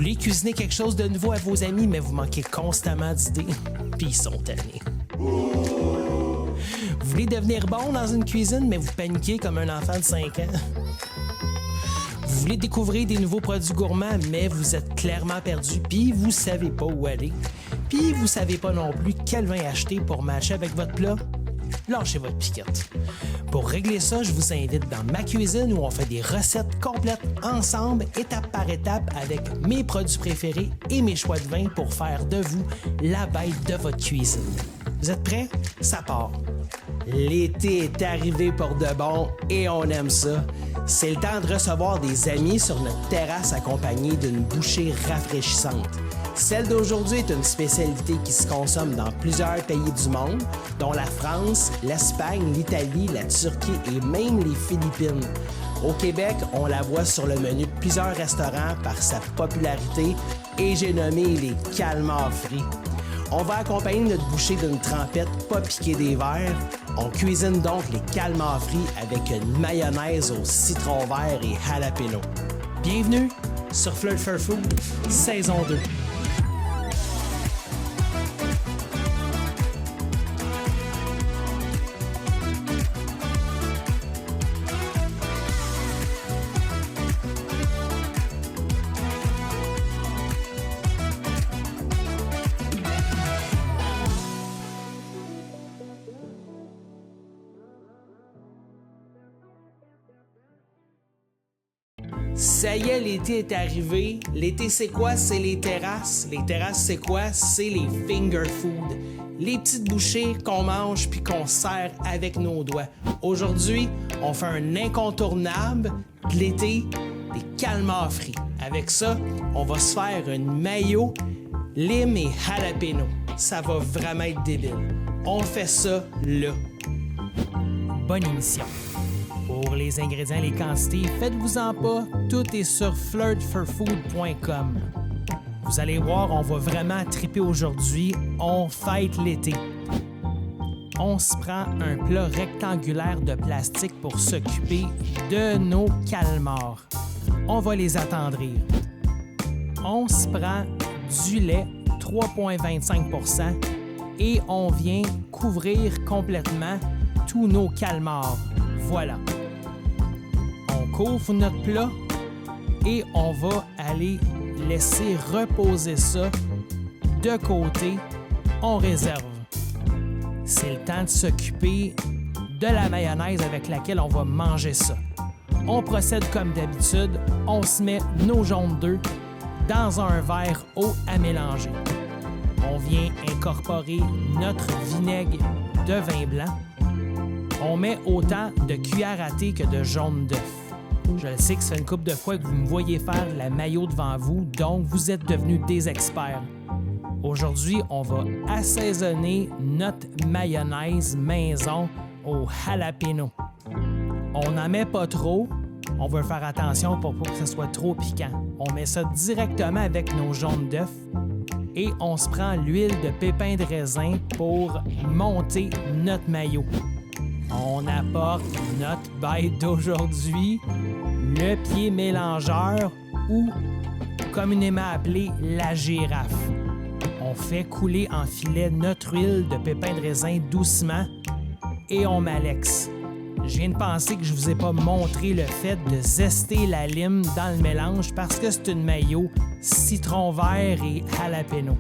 voulez cuisiner quelque chose de nouveau à vos amis, mais vous manquez constamment d'idées, puis ils sont tannés. Vous voulez devenir bon dans une cuisine, mais vous paniquez comme un enfant de 5 ans. Vous voulez découvrir des nouveaux produits gourmands, mais vous êtes clairement perdu, puis vous savez pas où aller. Puis vous savez pas non plus quel vin acheter pour matcher avec votre plat. Lâchez votre piquette. Pour régler ça, je vous invite dans ma cuisine où on fait des recettes complètes ensemble, étape par étape, avec mes produits préférés et mes choix de vin pour faire de vous la bête de votre cuisine. Vous êtes prêts? Ça part! L'été est arrivé pour de bon et on aime ça. C'est le temps de recevoir des amis sur notre terrasse accompagnée d'une bouchée rafraîchissante. Celle d'aujourd'hui est une spécialité qui se consomme dans plusieurs pays du monde, dont la France, l'Espagne, l'Italie, la Turquie et même les Philippines. Au Québec, on la voit sur le menu de plusieurs restaurants par sa popularité et j'ai nommé les calmars frits. On va accompagner notre bouchée d'une trempette pas piquée des verres. On cuisine donc les calmars frits avec une mayonnaise au citron vert et jalapeno. Bienvenue sur Flirt for Food, saison 2. Ça y est, l'été est arrivé. L'été, c'est quoi? C'est les terrasses. Les terrasses, c'est quoi? C'est les finger food. Les petites bouchées qu'on mange puis qu'on sert avec nos doigts. Aujourd'hui, on fait un incontournable de l'été, des calmars frits. Avec ça, on va se faire une mayo, lime et jalapeno. Ça va vraiment être débile. On fait ça là. Bonne émission. Pour les ingrédients et les quantités, faites-vous-en pas, tout est sur flirtforfood.com. Vous allez voir, on va vraiment triper aujourd'hui, on fête l'été. On se prend un plat rectangulaire de plastique pour s'occuper de nos calmars. On va les attendrir. On se prend du lait 3,25% et on vient couvrir complètement tous nos calmars. Voilà. On couvre notre plat et on va aller laisser reposer ça de côté. On réserve. C'est le temps de s'occuper de la mayonnaise avec laquelle on va manger ça. On procède comme d'habitude. On se met nos jaunes d'œufs dans un verre haut à mélanger. On vient incorporer notre vinaigre de vin blanc. On met autant de cuillères à thé que de jaune d'œuf. Je le sais que c'est une couple de fois que vous me voyez faire la mayo devant vous, donc vous êtes devenus des experts. Aujourd'hui, on va assaisonner notre mayonnaise maison au jalapeno. On n'en met pas trop. On veut faire attention pour pas que ce soit trop piquant. On met ça directement avec nos jaunes d'œuf et on se prend l'huile de pépins de raisin pour monter notre mayo. On apporte notre bête d'aujourd'hui, le pied mélangeur ou communément appelé la girafe. On fait couler en filet notre huile de pépins de raisin doucement et on malaxe. Je viens de penser que je vous ai pas montré le fait de zester la lime dans le mélange parce que c'est une mayo citron vert et jalapeno.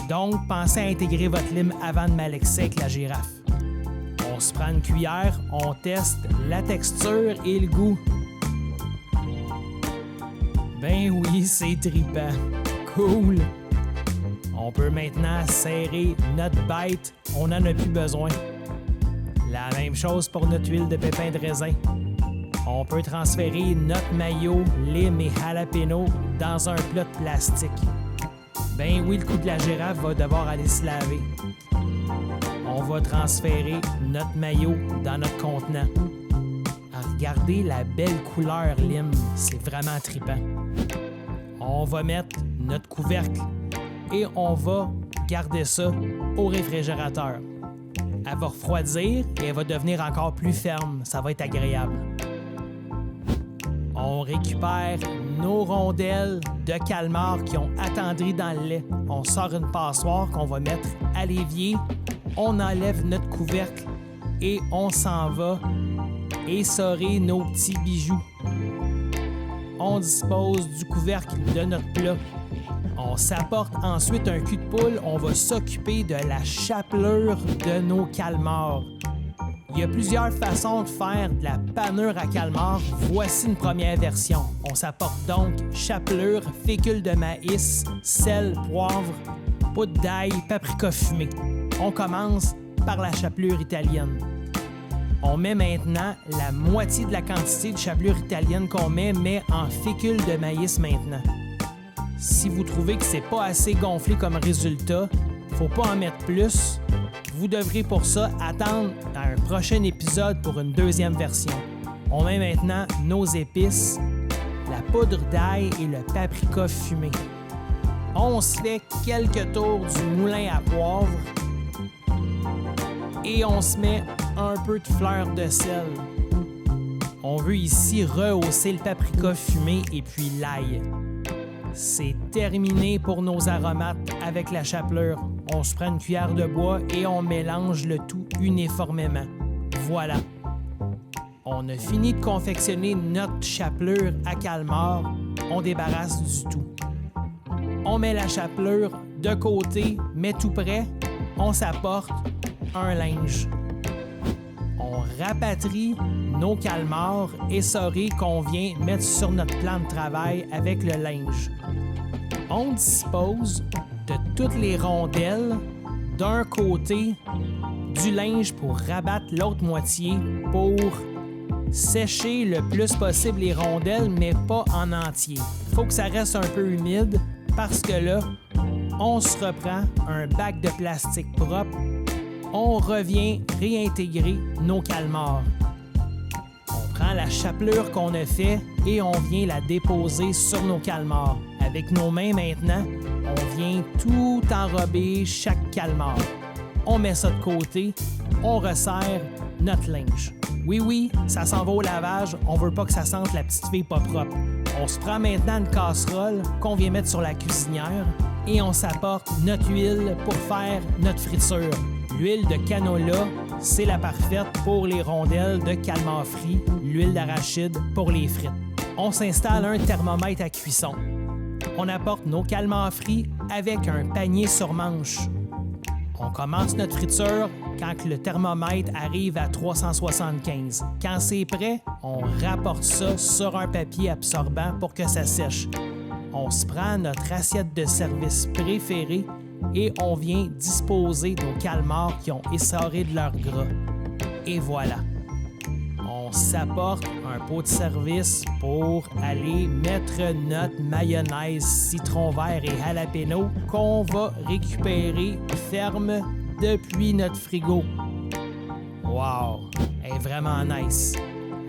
Donc, pensez à intégrer votre lime avant de malaxer avec la girafe. On se prend une cuillère, on teste la texture et le goût. Ben oui, c'est trippant. Cool! On peut maintenant serrer notre bête, on n'en a plus besoin. La même chose pour notre huile de pépins de raisin. On peut transférer notre mayo, lime et jalapeno dans un plat de plastique. Ben oui, le coup de la girafe va devoir aller se laver. On va transférer notre mayo dans notre contenant. Regardez la belle couleur lime, c'est vraiment trippant. On va mettre notre couvercle et on va garder ça au réfrigérateur. Elle va refroidir et elle va devenir encore plus ferme. Ça va être agréable. On récupère nos rondelles de calmar qui ont attendri dans le lait. On sort une passoire qu'on va mettre à l'évier. On enlève notre couvercle et on s'en va essorer nos petits bijoux. On dispose du couvercle de notre plat. On s'apporte ensuite un cul de poule. On va s'occuper de la chapelure de nos calmars. Il y a plusieurs façons de faire de la panure à calmar. Voici une première version. On s'apporte donc chapelure, fécule de maïs, sel, poivre, poudre d'ail, paprika fumé. On commence par la chapelure italienne. On met maintenant la moitié de la quantité de chapelure italienne qu'on met en fécule de maïs maintenant. Si vous trouvez que c'est pas assez gonflé comme résultat, faut pas en mettre plus. Vous devrez pour ça attendre un prochain épisode pour une deuxième version. On met maintenant nos épices, la poudre d'ail et le paprika fumé. On se fait quelques tours du moulin à poivre et on se met un peu de fleur de sel. On veut ici rehausser le paprika fumé et puis l'ail. C'est terminé pour nos aromates avec la chapelure. On se prend une cuillère de bois et on mélange le tout uniformément. Voilà. On a fini de confectionner notre chapelure à calmar. On débarrasse du tout. On met la chapelure de côté, mais tout près, on s'apporte un linge. On rapatrie nos calmars essorés qu'on vient mettre sur notre plan de travail avec le linge. On dispose de toutes les rondelles d'un côté du linge pour rabattre l'autre moitié pour sécher le plus possible les rondelles, mais pas en entier. Il faut que ça reste un peu humide parce que là, on se reprend un bac de plastique propre. On revient réintégrer nos calmars. On prend la chapelure qu'on a fait et on vient la déposer sur nos calmars. Avec nos mains maintenant, on vient tout enrober chaque calmar. On met ça de côté, on resserre notre linge. Oui, ça s'en va au lavage, on veut pas que ça sente la petite fille pas propre. On se prend maintenant une casserole qu'on vient mettre sur la cuisinière et on s'apporte notre huile pour faire notre friture. L'huile de canola, c'est la parfaite pour les rondelles de calmar frit, l'huile d'arachide pour les frites. On s'installe un thermomètre à cuisson. On apporte nos calmars frits avec un panier sur manche. On commence notre friture quand le thermomètre arrive à 375. Quand c'est prêt, on rapporte ça sur un papier absorbant pour que ça sèche. On se prend notre assiette de service préférée et on vient disposer nos calmars qui ont essoré de leur gras. Et voilà. On s'apporte un pot de service pour aller mettre notre mayonnaise citron vert et jalapeno qu'on va récupérer ferme depuis notre frigo. Wow! Elle est vraiment nice.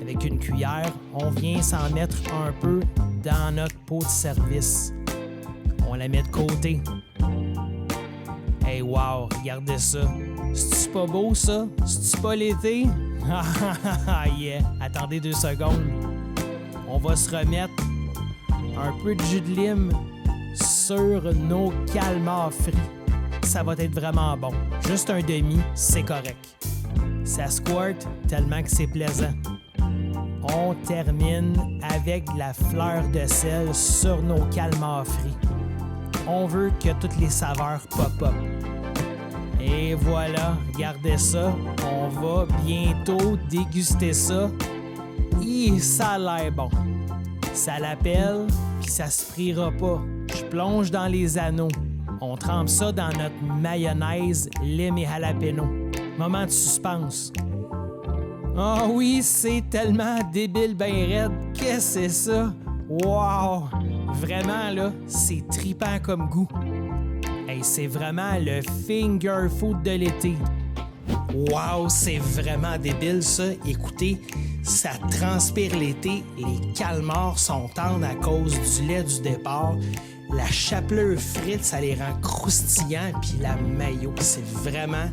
Avec une cuillère, on vient s'en mettre un peu dans notre pot de service. On la met de côté. Hey, wow! Regardez ça. C'est-tu pas beau, ça? C'est-tu pas l'été? Yeah! Attendez 2 secondes. On va se remettre un peu de jus de lime sur nos calmars frits. Ça va être vraiment bon. Juste un demi, c'est correct. Ça squirt tellement que c'est plaisant. On termine avec de la fleur de sel sur nos calmars frits. On veut que toutes les saveurs pop-up. Et voilà, regardez ça. On va bientôt déguster ça. Et ça a l'air bon. Ça l'appelle, puis ça se friera pas. Je plonge dans les anneaux. On trempe ça dans notre mayonnaise, lime et jalapeno. Moment de suspense. Ah oui, c'est tellement débile ben raide. Qu'est-ce que c'est ça? Wow! Vraiment, là, c'est tripant comme goût. Hey, c'est vraiment le finger food de l'été. Wow, c'est vraiment débile, ça. Écoutez, ça transpire l'été. Les calmars sont tendres à cause du lait du départ. La chapelure frite, ça les rend croustillants. Puis la mayo, c'est vraiment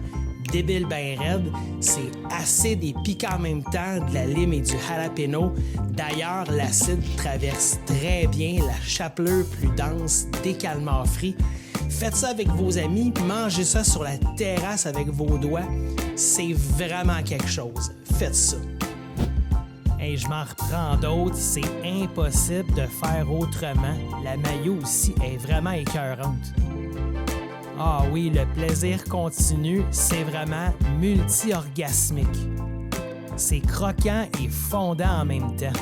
débile ben raide, c'est acide et piquant en même temps, de la lime et du jalapeno. D'ailleurs, l'acide traverse très bien la chapelure plus dense des calmars frits. Faites ça avec vos amis, puis mangez ça sur la terrasse avec vos doigts. C'est vraiment quelque chose. Faites ça. Hey, je m'en reprends d'autres, c'est impossible de faire autrement. La mayo aussi est vraiment écœurante. Ah oui, le plaisir continu, c'est vraiment multi-orgasmique. C'est croquant et fondant en même temps.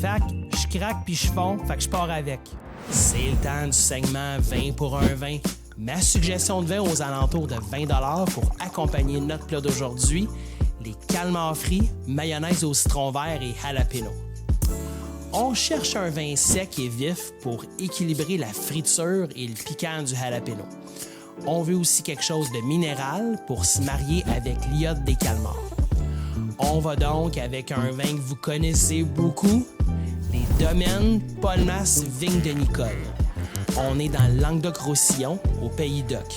Fac, je craque puis je fonds, fait que je pars avec. C'est le temps du segment 20 pour un 20. Ma suggestion de vin aux alentours de 20 $ pour accompagner notre plat d'aujourd'hui, les calmars frits, mayonnaise au citron vert et jalapeno. On cherche un vin sec et vif pour équilibrer la friture et le piquant du jalapeno. On veut aussi quelque chose de minéral pour se marier avec l'iode des calmars. On va donc avec un vin que vous connaissez beaucoup, les Domaines Paul-Mas Vigne de Nicole. On est dans le Languedoc-Roussillon, au Pays d'Oc.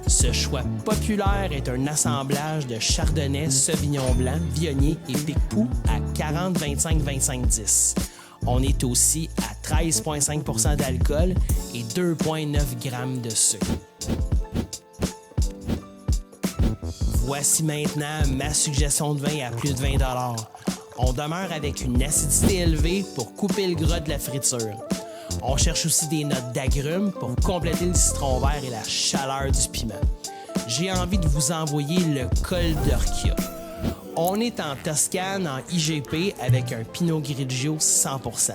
Ce choix populaire est un assemblage de chardonnay, sauvignon blanc, viognier et pique-poux à 40, 25, 25, 10. On est aussi à 13,5 % d'alcool et 2,9 g de sucre. Voici maintenant ma suggestion de vin à plus de 20 $. On demeure avec une acidité élevée pour couper le gras de la friture. On cherche aussi des notes d'agrumes pour compléter le citron vert et la chaleur du piment. J'ai envie de vous envoyer le Col d'Orchia. On est en Toscane en IGP avec un Pinot Grigio 100 %.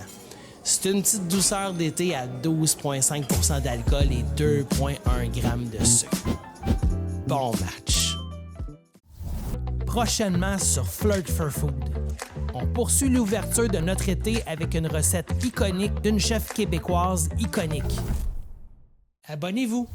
C'est une petite douceur d'été à 12,5 % d'alcool et 2,1 g de sucre. Bon match! Prochainement sur Flirt for Food. On poursuit l'ouverture de notre été avec une recette iconique d'une chef québécoise iconique. Abonnez-vous!